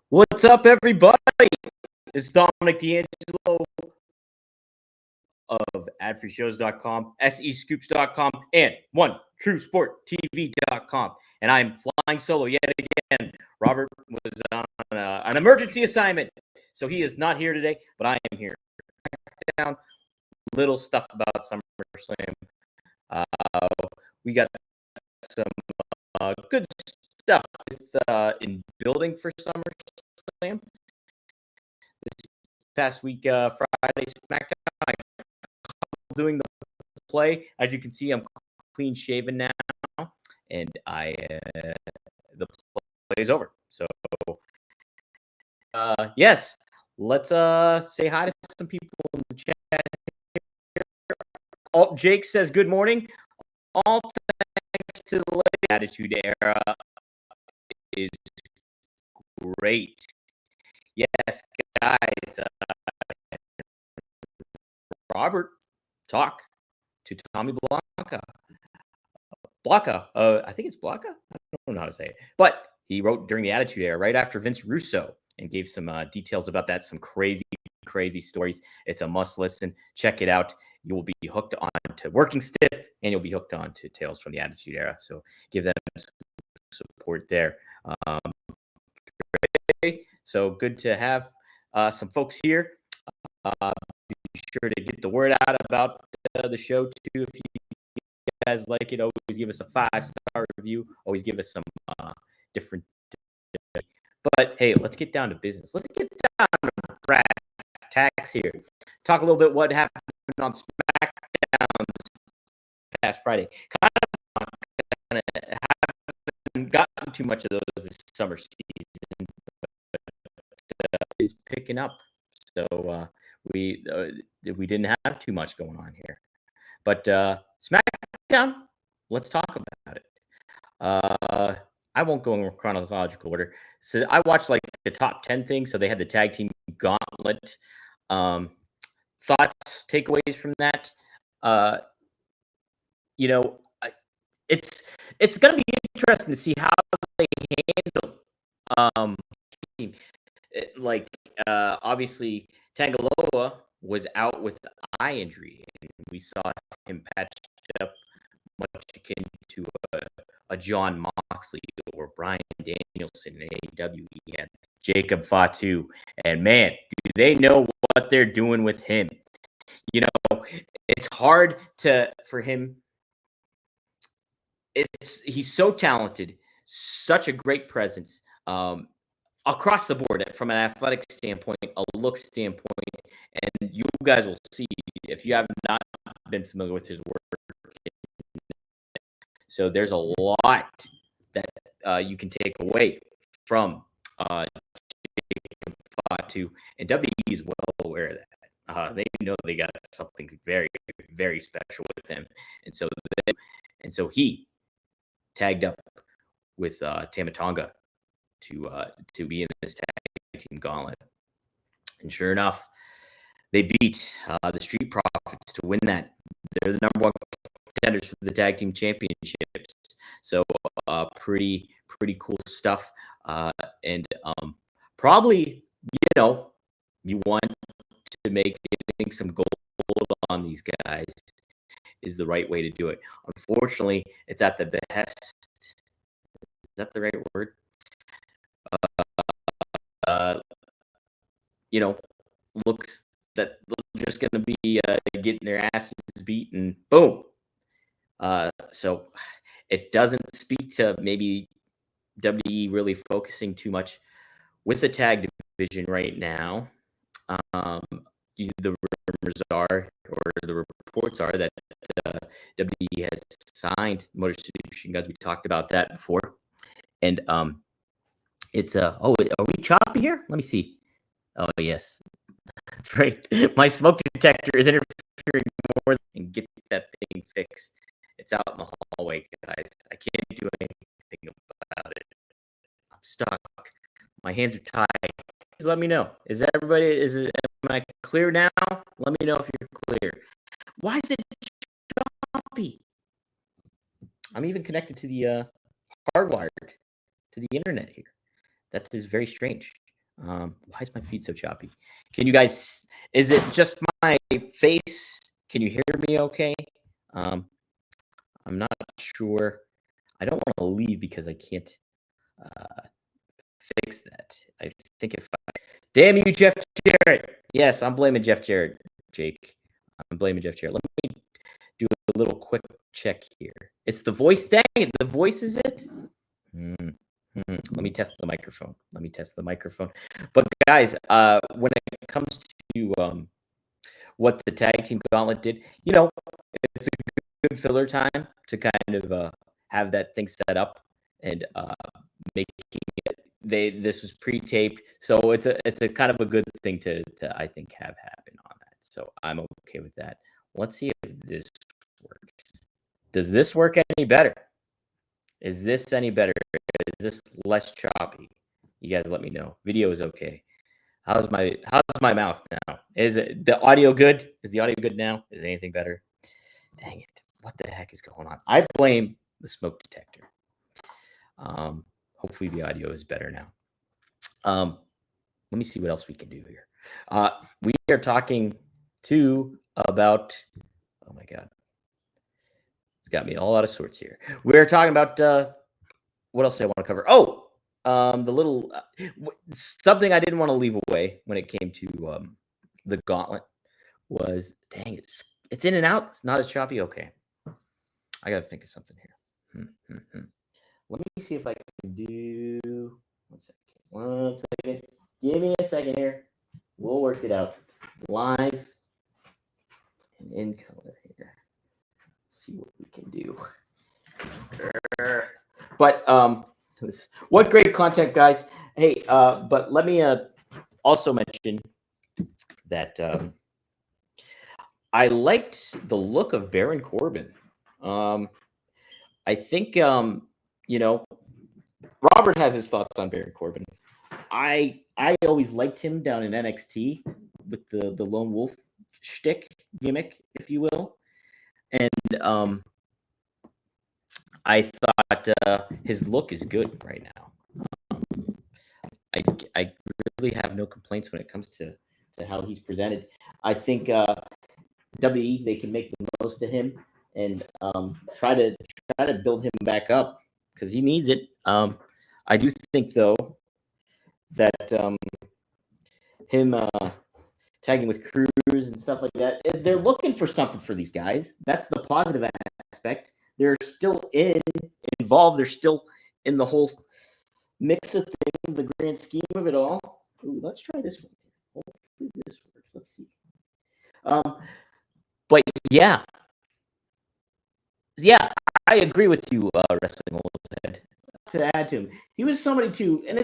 What's up, everybody? It's Dominic D'Angelo of adfreeshows.com, SEScoops.com, and OneTrueSportTV.com. And I'm flying solo yet again. Robert was on an emergency assignment, so he is not here today, but I am here. Down little stuff about SummerSlam. We got some good stuff in building for SummerSlam. This past week, Friday SmackDown, I'm doing the play. As you can see, I'm clean shaven now, and the play is over. So, yes, let's say hi to some people in the chat. Jake says, good morning. All thanks to the Attitude Era is great. Yes, guys. Robert, talk to Tommy Blanca. I think it's Blanca. I don't know how to say it. But he wrote during the Attitude Era, right after Vince Russo, and gave some details about that, some crazy stories. It's a must listen. Check it out. You will be hooked on to Working Stiff, and you'll be hooked on to Tales from the Attitude Era. So give them support there. So good to have some folks here. Be sure to get the word out about the show too. If you guys like it, always give us a 5-star review. Always give us some different. But hey, let's get down to business. Let's get down to brass tacks here. Talk a little bit what happened on SmackDown this past Friday. Kind of haven't gotten too much of those this summer season, but is picking up. So we didn't have too much going on here. But SmackDown, let's talk about it. I won't go in chronological order. So I watched like the top 10 things. So they had the tag team gauntlet. Thoughts, takeaways from that? It's going to be interesting to see how they handle obviously Tangaloa was out with eye injury, and we saw him patched up much akin to a John Moxley or Bryan Danielson in AEW. He had Jacob Fatu, and man, do they know what they're doing with him. It's hard for him. He's so talented, such a great presence across the board from an athletic standpoint, a look standpoint, and you guys will see if you have not been familiar with his work. So there's a lot that you can take away from Jacob Fatu, and WWE is well aware of that. They know they got something very, very special with him, and so he tagged up with Tama Tonga to be in this tag team gauntlet. And sure enough, they beat the Street Profits to win that. They're the number one contenders for the tag team championships. So pretty cool stuff. And probably, you want to make getting some gold on these guys is the right way to do it. Unfortunately, it's at the behest. Is that the right word? Looks that they're just going to be getting their asses beat, and boom. So it doesn't speak to maybe WWE really focusing too much with the tag division right now. The rumors are, or the reports are, that WWE has signed Motor City Machine Guns. We talked about that before, and it's are we choppy here? Let me see. Oh yes, that's right. My smoke detector is interfering more than get that thing fixed. It's out in the hallway, guys. I can't do anything about it. I'm stuck. My hands are tied. Please let me know. Am I clear now? Let me know if you're clear. Why is it choppy? I'm even connected to the hardwired to the internet here. That is very strange. Why is my feed so choppy? Can you guys? Is it just my face? Can you hear me? Okay. I'm not sure. I don't want to leave because I can't fix that. I think if I damn you, Jeff Jarrett. Yes, I'm blaming Jeff Jarrett, Jake. I'm blaming Jeff Jarrett. Let me do a little quick check here. It's the voice. Dang it, the voice is it? Let me test the microphone. But guys, when it comes to what the tag team gauntlet did, it's a good filler time to kind of have that thing set up and making it. This was pre-taped, so it's a kind of a good thing to I think have happen on that. So I'm okay with that. Let's see if this works. Does this work any better? Is this any better? Is this less choppy? You guys let me know. Video is okay. How's my mouth now? Is it the audio good? Is the audio good now? Is anything better? Dang it. What the heck is going on? I blame the smoke detector. Hopefully the audio is better now. Let me see what else we can do here. We are talking about, oh my God. It's got me all out of sorts here. We're talking about what else do I want to cover? Oh, the little something I didn't want to leave away when it came to the gauntlet was, dang, it's in and out. It's not as choppy. Okay, I got to think of something here. Let me see if I can do. 1 second. Give me a second here. We'll work it out live and in color here. See what we can do. But what great content, guys. Hey, but let me also mention that I liked the look of Baron Corbin. I think Robert has his thoughts on Baron Corbin. I always liked him down in NXT with the lone wolf shtick gimmick, if you will. And I thought his look is good right now. I really have no complaints when it comes to how he's presented. I think WWE, they can make the most of him and try to build him back up because he needs it. I do think though that him tagging with Cruz and stuff like that, they're looking for something for these guys. That's the positive aspect. They're still involved. They're still in the whole mix of things, the grand scheme of it all. Ooh, let's try this one. Hopefully this works. Let's see. But yeah, I agree with you, Wrestling Old Head. To add to him, he was somebody too, and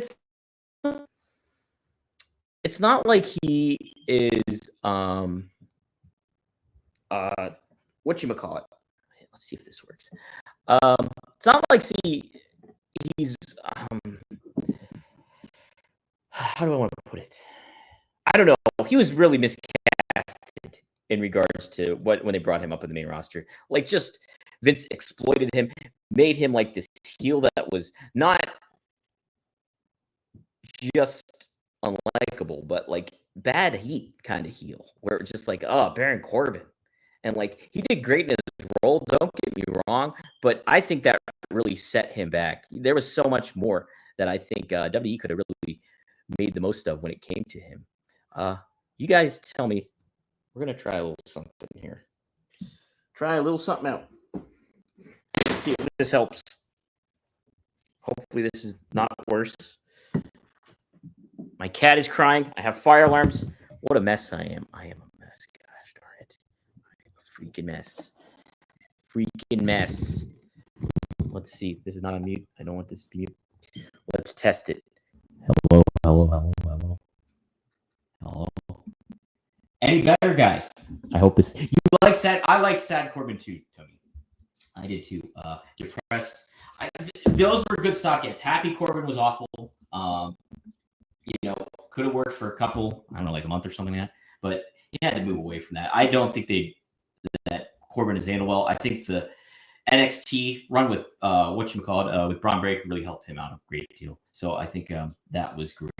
it's not like he is whatchamacallit. Let's see if this works. It's not like he's how do I want to put it? I don't know. He was really miscasted in regards to when they brought him up in the main roster. Like, just Vince exploited him, made him like this heel that was not just unlikable, but like bad heat kind of heel, where it's just like, oh, Baron Corbin. And like, he did great in his role, don't get me wrong, but I think that really set him back. There was so much more that I think WWE could have really made the most of when it came to him. You guys tell me. We're going to try a little something here. Try a little something out. See if this helps. Hopefully this is not worse. My cat is crying. I have fire alarms. What a mess I am. I am a mess. Gosh darn it. I am a freaking mess. Freaking mess. Let's see. This is not on mute. I don't want this to be mute. Let's test it. Hello. Any better, guys? I hope this. You like sad? I like sad Corbin too, Tony. I did too. Depressed. Those were good stock gets. Happy Corbin was awful. Could have worked for a couple. I don't know, like a month or something like that. But he had to move away from that. I don't think that Corbin is handled well. I think the NXT run with with Braun Breaker really helped him out a great deal. So I think that was great.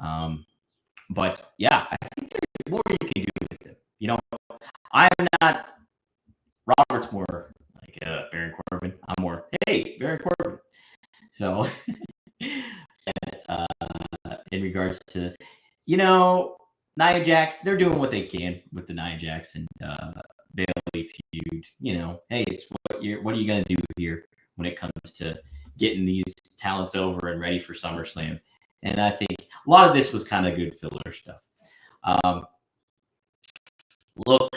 But yeah, I think there's more you can do with him. You know, I'm not Robert's more like Baron Corbin. I'm more, hey, Baron Corbin. So, in regards to, Nia Jax, they're doing what they can with the Nia Jax and Bayley feud. Hey, it's what are you gonna do here when it comes to getting these talents over and ready for SummerSlam? And I think a lot of this was kind of good filler stuff. Look,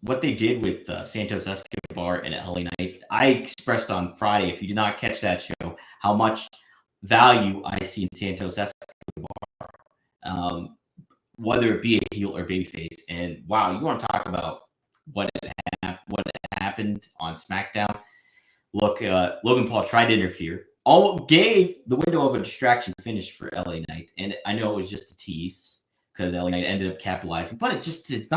what they did with Santos Escobar and LA Knight, I expressed on Friday, if you did not catch that show, how much value I see in Santos Escobar, whether it be a heel or babyface. And wow, you want to talk about what happened on SmackDown? Look, Logan Paul tried to interfere, gave the window of a distraction finish for LA Knight, and I know it was just a tease because LA Knight ended up capitalizing, but it just did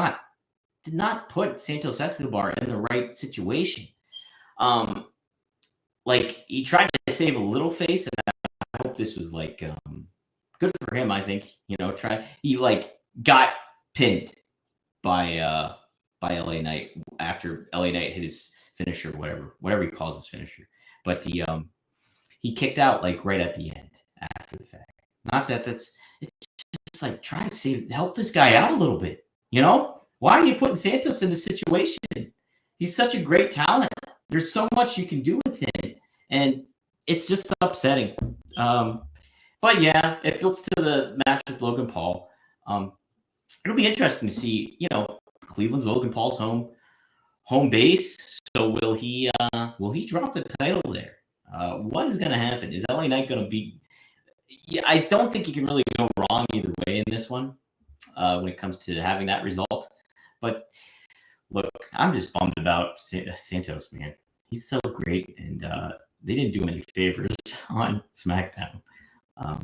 not put Santos Escobar in the right situation. Like he tried to save a little face, and I hope this was like good for him. I think he like got pinned by LA Knight after LA Knight hit his finisher, whatever he calls his finisher. But he kicked out like right at the end after the fact. Not that it's just like try to help this guy out a little bit. Why are you putting Santos in this situation? He's such a great talent. There's so much you can do with him, and it's just upsetting. But yeah, it builds to the match with Logan Paul. It'll be interesting to see. Cleveland's Logan Paul's home base. So will he drop the title there? What is going to happen? Is LA Knight going to be? Yeah, I don't think you can really go wrong either way in this one when it comes to having that result. But look, I'm just bummed about Santos, man. He's so great, and they didn't do any favors on SmackDown. Let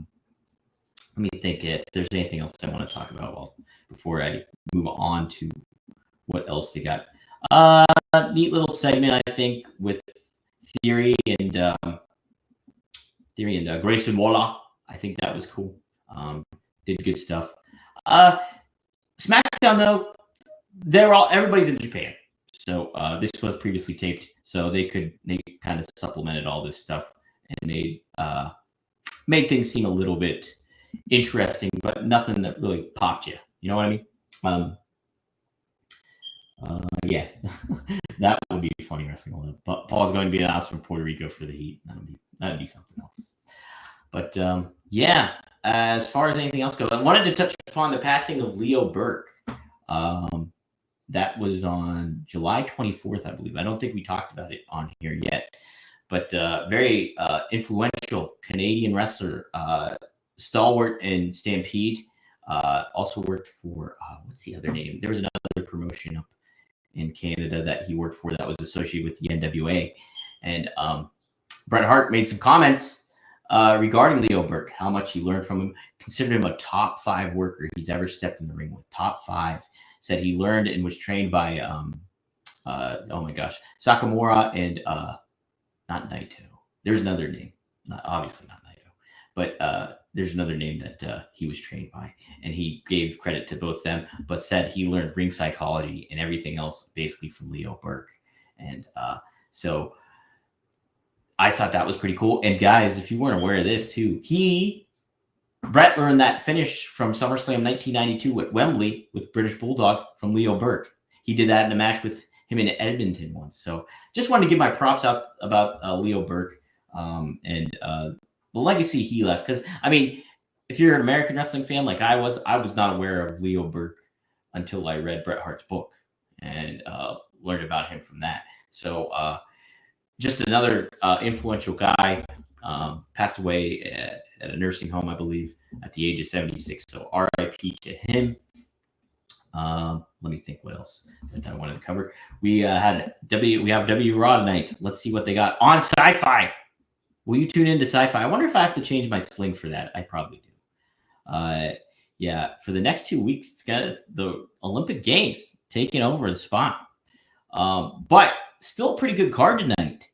me think if there's anything else I want to talk about before I move on to what else they got. Neat little segment, I think, with Theory and Grayson Waller. I think that was cool. Did good stuff. SmackDown though, everybody's in Japan, so this was previously taped, so they kind of supplemented all this stuff and made things seem a little bit interesting, but nothing that really popped you. You know what I mean? Yeah, that would be funny wrestling. But Paul's going to be announced from Puerto Rico for the Heat. That'd be something else. But yeah, as far as anything else goes, I wanted to touch upon the passing of Leo Burke. That was on July 24th, I believe. I don't think we talked about it on here yet, but very influential Canadian wrestler, stalwart in Stampede. Also worked for what's the other name? There was another promotion up in Canada that he worked for that was associated with the NWA, and Bret Hart made some comments regarding Leo Burke, how much he learned from him, considered him a top 5 worker he's ever stepped in the ring with. Top 5. Said he learned and was trained by oh my gosh, Sakamura and not Naito. There's another name, obviously not Naito, but there's another name that he was trained by, and he gave credit to both them, but said he learned ring psychology and everything else basically from Leo Burke. And so I thought that was pretty cool. And guys, if you weren't aware of this too, Bret learned that finish from SummerSlam 1992 at Wembley with British Bulldog from Leo Burke. He did that in a match with him in Edmonton once. So just wanted to give my props out about Leo Burke and the legacy he left. Because, I mean, if you're an American wrestling fan like I was not aware of Leo Burke until I read Bret Hart's book and learned about him from that. So just another influential guy. Passed away at a nursing home, I believe, at the age of 76. So RIP to him. Let me think what else that I wanted to cover. We have W Raw tonight. Let's see what they got on Sci-Fi. Will you tune into Sci-Fi? I wonder if I have to change my sling for that. I probably do. Yeah, for the next 2 weeks, it's got the Olympic Games taking over the spot. But still a pretty good card tonight.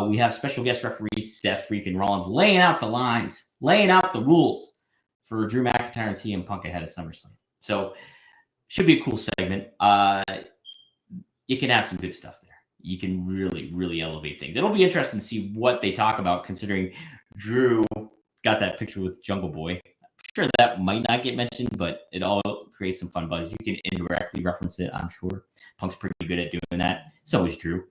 We have special guest referee Seth freaking Rollins laying out the lines, laying out the rules for Drew McIntyre and CM Punk ahead of SummerSlam. So should be a cool segment. You can have some good stuff there. You can really, really elevate things. It'll be interesting to see what they talk about, considering Drew got that picture with Jungle Boy. I'm sure that might not get mentioned, but it all creates some fun buzz. You can indirectly reference it, I'm sure. Punk's pretty good at doing that. So is Drew.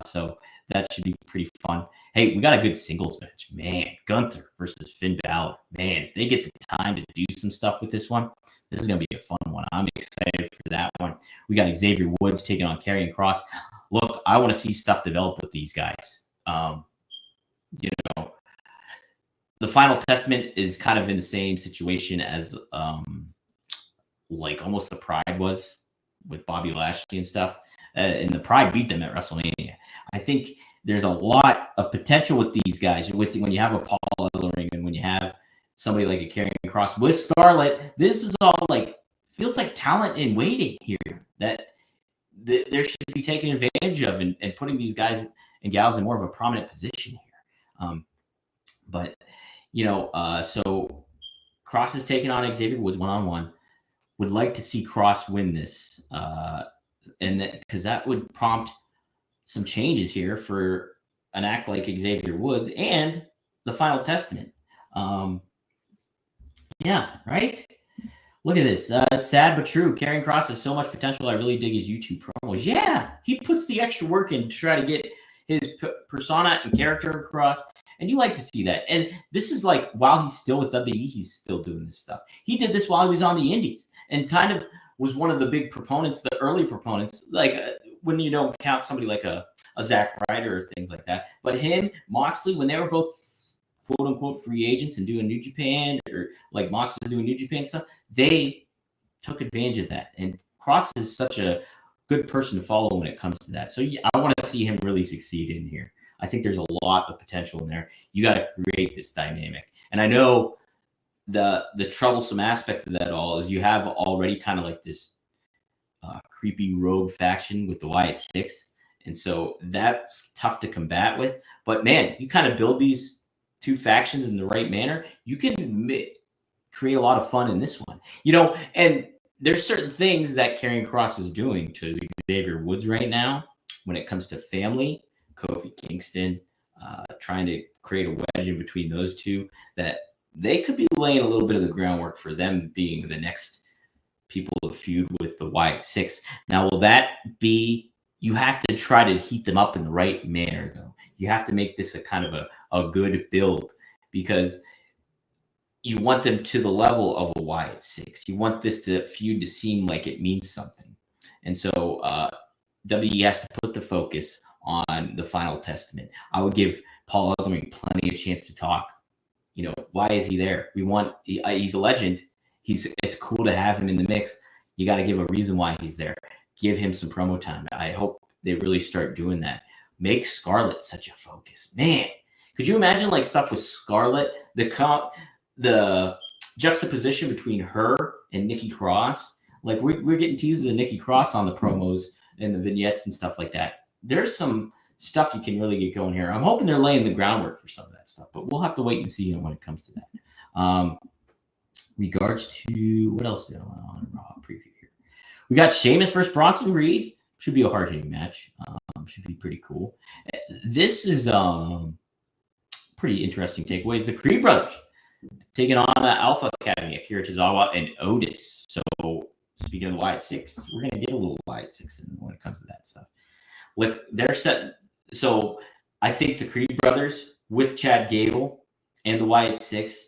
So that should be pretty fun. Hey, we got a good singles match. Man, Gunther versus Finn Balor. Man, if they get the time to do some stuff with this one, this is going to be a fun one. I'm excited for that one. We got Xavier Woods taking on Karrion Kross. Look, I want to see stuff develop with these guys. You know, the Final Testament is kind of in the same situation as like almost the Pride was with Bobby Lashley and stuff. And the Pride beat them at WrestleMania. I think there's a lot of potential with these guys. When you have a Paul Ellering and when you have somebody like a Karrion Kross with Scarlett, this is all like feels like talent in waiting here that there should be taken advantage of and putting these guys and gals in more of a prominent position here. But you know, so Kross is taking on Xavier Woods one-on-one. Would like to see Kross win this, and because that would prompt some changes here for an act like Xavier Woods and the Final Testament. Yeah, right? Look at this. It's sad but true. Karrion Kross has so much potential. I really dig his YouTube promos. Yeah, he puts the extra work in to try to get his persona and character across. And you like to see that. And this is like, while he's still with WWE, he's still doing this stuff. He did this while he was on the Indies and kind of was one of the big proponents, the early proponents, like when you don't count somebody like a Zack Ryder or things like that. But him, Moxley, when they were both quote unquote free agents and doing New Japan, or like Mox was doing New Japan stuff, they took advantage of that. And Kross is such a good person to follow when it comes to that. So yeah, I want to see him really succeed in here. I think there's a lot of potential in there. You got to create this dynamic. And I know the troublesome aspect of that all is you have already kind of like this creepy rogue faction with the Wyatt Six. And so that's tough to combat with. But man, you kind of build these two factions in the right manner, you can create a lot of fun in this one. You know, and there's certain things that Karrion Kross is doing to Xavier Woods right now when it comes to family, Kofi Kingston, trying to create a wedge in between those two, that they could be laying a little bit of the groundwork for them being the next people to feud with the Wyatt Six. Now, will that be, you have to try to heat them up in the right manner, though. You have to make this a kind of a good build, because you want them to the level of a Wyatt Six. You want this feud to seem like it means something. And so WWE has to put the focus on the Final Testament. I would give Paul Ellering plenty of chance to talk. You know, why is he there? He's a legend. It's cool to have him in the mix. You got to give a reason why he's there. Give him some promo time. I hope they really start doing that. Make Scarlett such a focus. Man, could you imagine like stuff with Scarlett? The juxtaposition between her and Nikki Cross. Like we're getting teases of Nikki Cross on the promos and the vignettes and stuff like that. There's some stuff you can really get going here. I'm hoping they're laying the groundwork for some of that stuff, but we'll have to wait and see when it comes to that. Regards to what else did I want on Raw preview here? We got Sheamus versus Bronson Reed. Should be a hard-hitting match. Should be pretty cool. This is pretty interesting takeaways. The Creed brothers taking on the Alpha Academy, Akira Tozawa and Otis. So speaking of the Wyatt Six, we're gonna get a little Wyatt Six when it comes to that stuff. Like they're set. So I think the Creed brothers with Chad Gable and the Wyatt Six,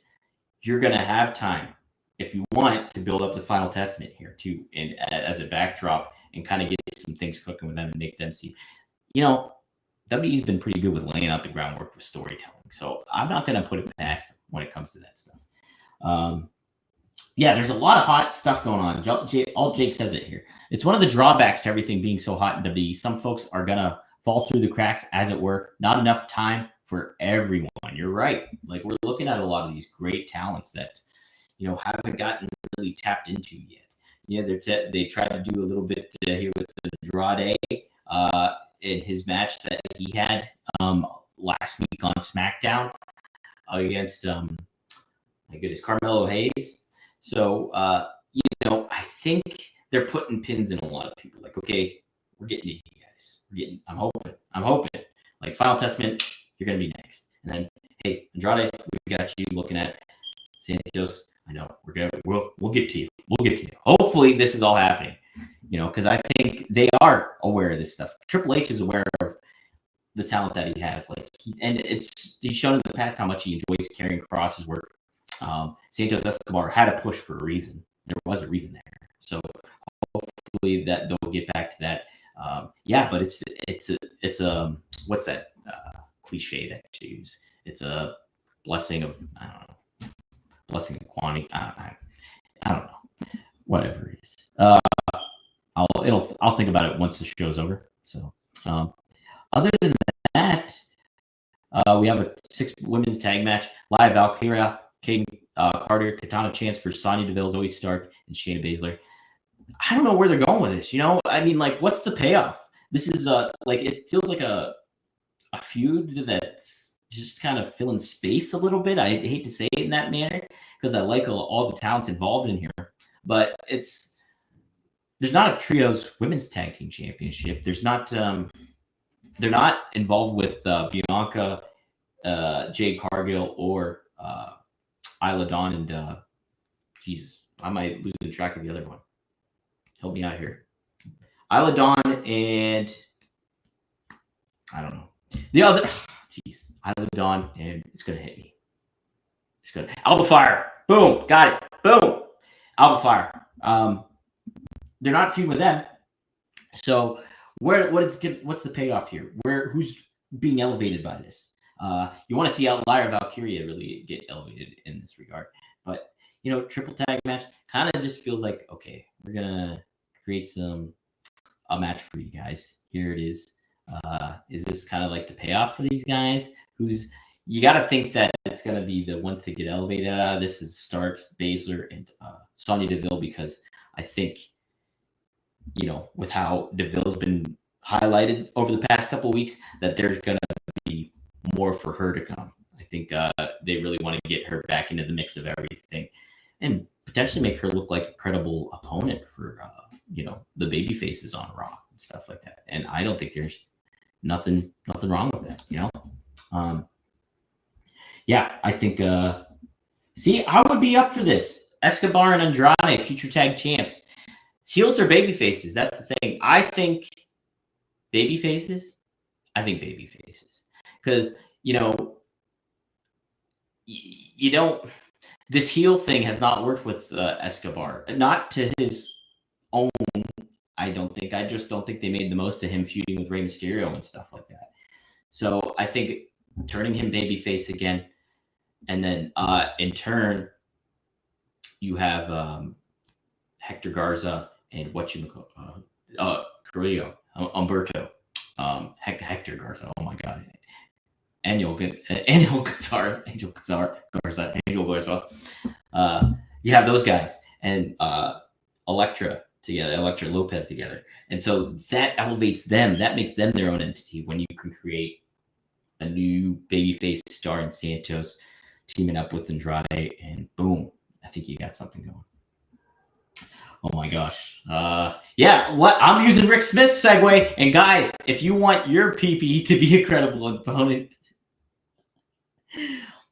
you're gonna have time if you want to build up the Final Testament here too, and as a backdrop, and kind of get some things cooking with them and make them see. You know, WWE's been pretty good with laying out the groundwork with storytelling. So I'm not going to put it past them when it comes to that stuff. Yeah, there's a lot of hot stuff going on. All Jake says it here. It's one of the drawbacks to everything being so hot in WWE. Some folks are going to fall through the cracks, as it were. Not enough time for everyone. You're right. Like, we're looking at a lot of these great talents that, you know, haven't gotten really tapped into yet. Yeah, they tried to do a little bit here with the Andrade in his match that he had last week on SmackDown against my my goodness, Carmelo Hayes. So, I think they're putting pins in a lot of people. Like, okay, we're getting to you guys. I'm hoping. Like, Final Testament, you're going to be next. And then, hey, Andrade, we got you looking at Santos. I know we'll get to you. Hopefully, this is all happening. Because I think they are aware of this stuff. Triple H is aware of the talent that he has. He's shown in the past how much he enjoys carrying across his work. Santos Escobar had a push for a reason. There was a reason there. So hopefully that they'll get back to that. But it's a what's that cliche that you use? It's a blessing of blessing of quantity. I don't know. Whatever it is. I'll think about it once the show's over. So other than that, we have a 6 women's tag match. Live Valkyria, Kaden Carter, Katana Chance for Sonya Deville, Zoe Stark, and Shayna Baszler. I don't know where they're going with this. What's the payoff? This is it feels like a feud that's just kind of filling space a little bit. I hate to say it in that manner because I like all the talents involved in here, but there's not a trios women's tag team championship. There's not. They're not involved with Bianca, Jade Cargill, or Isla Dawn and Jesus. I might lose the track of the other one. Help me out here. Isla Dawn and I don't know. The other, Isla Dawn, and it's going to hit me. It's going to Alba Fire. Boom. Got it. Boom. Alba Fire. They're not feuding with them. So what's the payoff here? Who's being elevated by this? You want to see Outlier Valkyria really get elevated in this regard. But, triple tag match kind of just feels like, okay, we're going to create a match for you guys. Here it is. Is this kind of like the payoff for these guys? You got to think that it's going to be the ones to get elevated out of this is Starks, Baszler, and Sonya Deville, because I think, with how Deville's been highlighted over the past couple of weeks, that there's going to be more for her to come. I think they really want to get her back into the mix of everything and potentially make her look like a credible opponent for, the baby faces on Raw and stuff like that. And I don't think there's nothing wrong with that, I think, I would be up for this. Escobar and Andrade, future tag champs. Heels or baby faces? That's the thing. I think baby faces. Because, you don't. This heel thing has not worked with Escobar. Not to his own, I don't think. I just don't think they made the most of him feuding with Rey Mysterio and stuff like that. So I think turning him babyface again, and then in turn, you have Hector Garza and Carrillo, Humberto, Hector Garza. Oh my God, Angel Garza. You have those guys and Electra Lopez together, and so that elevates them. That makes them their own entity when you can create a new babyface star in Santos teaming up with Andrade, and boom, I think you got something going. Oh my gosh. I'm using Rick Smith's segue. And guys, if you want your PP to be a credible opponent,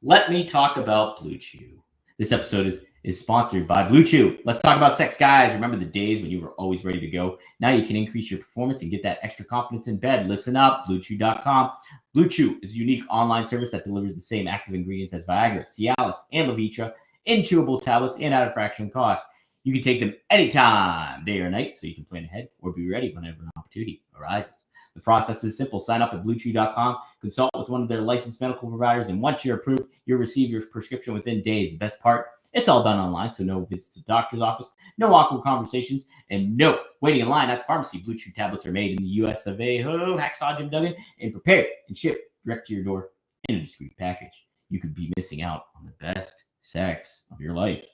let me talk about Blue Chew. This episode is sponsored by Blue Chew. Let's talk about sex, guys. Remember the days when you were always ready to go? Now you can increase your performance and get that extra confidence in bed. Listen up, BlueChew.com. Blue Chew is a unique online service that delivers the same active ingredients as Viagra, Cialis, and Levitra in chewable tablets and at a fraction of cost. You can take them anytime, day or night, so you can plan ahead or be ready whenever an opportunity arises. The process is simple. Sign up at BlueChew.com, consult with one of their licensed medical providers, and once you're approved, you'll receive your prescription within days. The best part, it's all done online, so no visits to the doctor's office, no awkward conversations, and no waiting in line at the pharmacy. Blue Chew tablets are made in the U.S. of A. Hacksaw Jim Duggan, and prepared and shipped direct to your door in a discreet package. You could be missing out on the best sex of your life.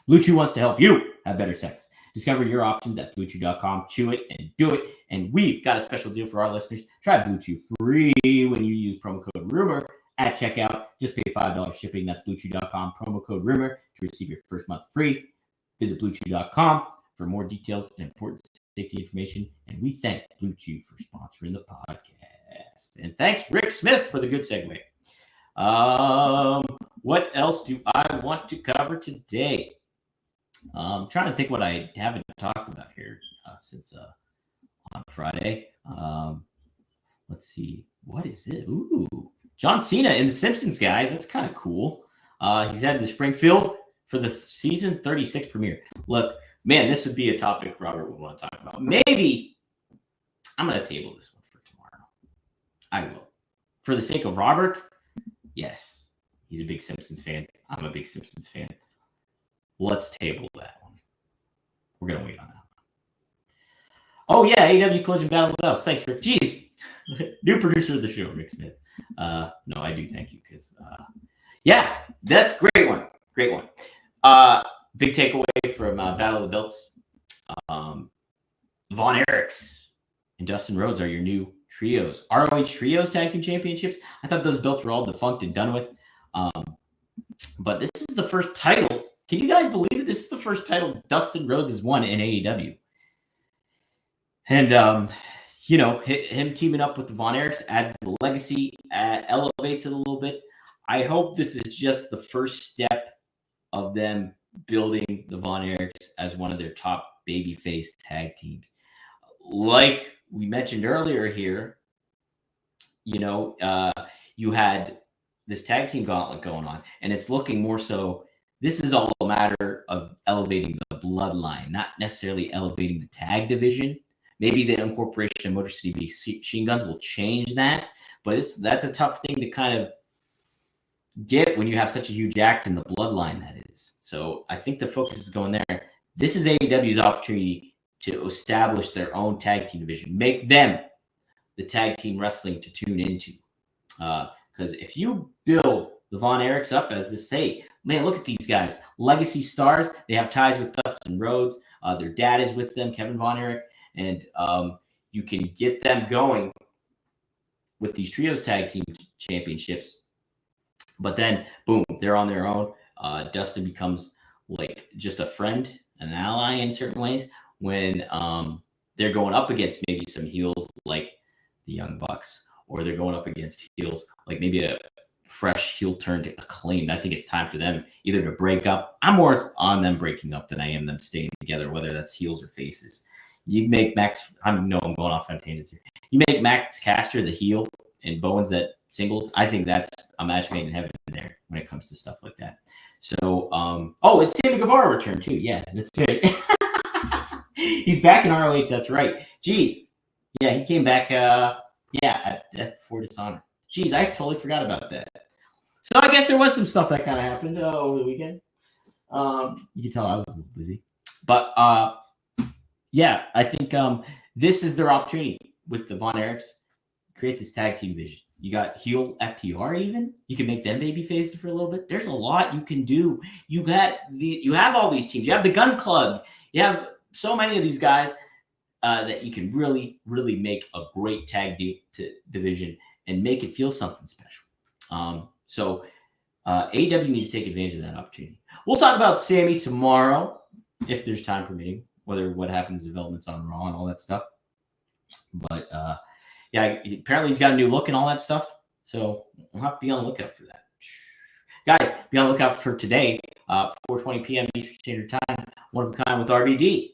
Blue Chew wants to help you have better sex. Discover your options at BlueChew.com. Chew it and do it. And we've got a special deal for our listeners. Try Blue Chew free when you use promo code RUMOR at checkout. Just pay $5 shipping. That's BlueChew.com. Promo code RUMOR to receive your first month free. Visit BlueChew.com for more details and important safety information. And we thank Blue Chew for sponsoring the podcast. And thanks, Rick Smith, for the good segue. What else do I want to cover today? I'm trying to think what I haven't talked about here since on Friday. Let's see. What is it? Ooh, John Cena in The Simpsons, guys. That's kind of cool. He's headed to Springfield for the season 36 premiere. Look, man, this would be a topic Robert would want to talk about. Maybe I'm going to table this one for tomorrow. I will. For the sake of Robert, yes. He's a big Simpsons fan. I'm a big Simpsons fan. Let's table that one. We're going to wait on that one. Oh, yeah, AEW Collision Battle of the Bells. Thanks, Rick. Jeez. New producer of the show, Rick Smith. No, I do thank you because, yeah, that's a great one. Great one. Big takeaway from Battle of the Belts. Von Erichs and Dustin Rhodes are your new trios. ROH Trios Tag Team Championships. I thought those belts were all defunct and done with. But this is the first title. Can you guys believe it? This is the first title Dustin Rhodes has won in AEW. And, you know, him teaming up with the Von Erichs adds the legacy, elevates it a little bit. I hope this is just the first step of them building the Von Erichs as one of their top babyface tag teams. Like we mentioned earlier here, you know, you had this tag team gauntlet going on, and it's looking more so. This is all a matter of elevating the bloodline, not necessarily elevating the tag division. Maybe the incorporation of Motor City Machine Guns will change that, but that's a tough thing to kind of get when you have such a huge act in the bloodline that is. So I think the focus is going there. This is AEW's opportunity to establish their own tag team division, make them the tag team wrestling to tune into. Because if you build the Von Erichs up as this, hey, man, look at these guys, legacy stars. They have ties with Dustin Rhodes. Their dad is with them, Kevin Von Erich. And you can get them going with these trios tag team championships. But then, boom, they're on their own. Dustin becomes like just a friend, an ally in certain ways when they're going up against maybe some heels like the Young Bucks, or they're going up against heels like maybe a fresh heel turned Acclaimed. I think it's time for them either to break up. I'm more on them breaking up than I am them staying together, whether that's heels or faces. You make Max, I know I'm going off on tangents here. You make Max Caster the heel and Bowens that singles. I think that's a match made in heaven there when it comes to stuff like that. So, it's Sammy Guevara return too. Yeah, that's good. He's back in ROH. That's right. Jeez. Yeah, he came back. At Death Before Dishonor. Jeez, I totally forgot about that. So I guess there was some stuff that kind of happened over the weekend. You can tell I was a little busy, but yeah, I think this is their opportunity with the Von Erichs. Create this tag team vision. You got heel FTR even. You can make them baby faces for a little bit. There's a lot you can do. You have all these teams. You have the Gun Club. You have so many of these guys that you can really, really make a great tag division and make it feel something special. So AEW needs to take advantage of that opportunity. We'll talk about Sammy tomorrow, if there's time permitting, what happens, developments on Raw and all that stuff. But apparently he's got a new look and all that stuff. So we'll have to be on the lookout for that. Guys, be on the lookout for today, 4:20 p.m. Eastern Standard Time, One of a Kind with RVD.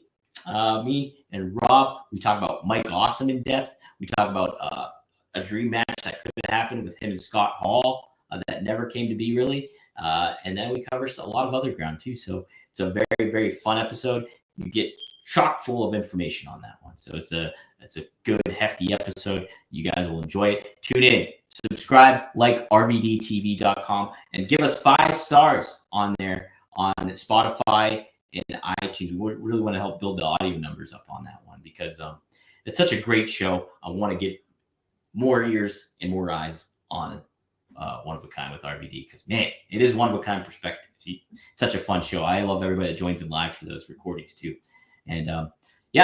Me and Rob, we talk about Mike Awesome in depth. We talk about a dream match that could have happened with him and Scott Hall that never came to be really. And then we cover a lot of other ground too. So it's a very, very fun episode. You get chock full of information on that one. So it's a good, hefty episode. You guys will enjoy it. Tune in, subscribe, like rvdtv.com, and give us 5 stars on there on Spotify and iTunes. We really want to help build the audio numbers up on that one because it's such a great show. I want to get more ears and more eyes on One of a Kind with RVD because, man, it is one of a kind perspective. It's such a fun show. I love everybody that joins in live for those recordings too. And be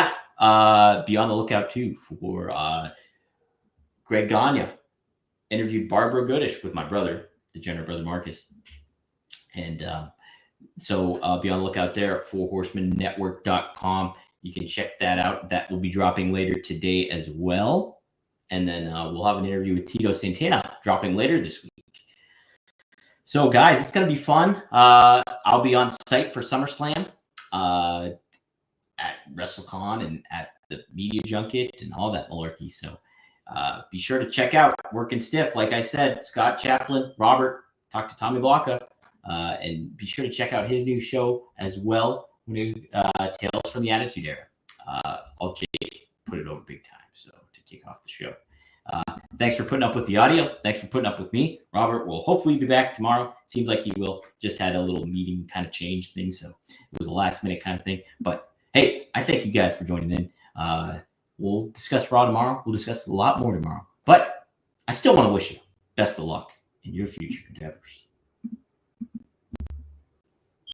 on the lookout too for Greg Gagne interviewed Barbara Goodish with my brother, the Jenner brother Marcus. And so be on the lookout there at fourhorsemannetwork.com. You can check that out. That will be dropping later today as well. And then we'll have an interview with Tito Santana dropping later this week. So, guys, it's going to be fun. I'll be on site for SummerSlam at WrestleCon and at the media junket and all that malarkey. So be sure to check out Working Stiff. Like I said, Scott Chaplin, Robert, talk to Tommy Blocka, and be sure to check out his new show as well, Tales from the Attitude Era. I'll put it over big time, so to kick off the show. Thanks for putting up with the audio. Thanks for putting up with me. Robert will hopefully be back tomorrow. Seems like he will. Just had a little meeting kind of change thing, so it was a last minute kind of thing. But hey, I thank you guys for joining in. We'll discuss Raw tomorrow. We'll discuss a lot more tomorrow. But I still want to wish you best of luck in your future endeavors.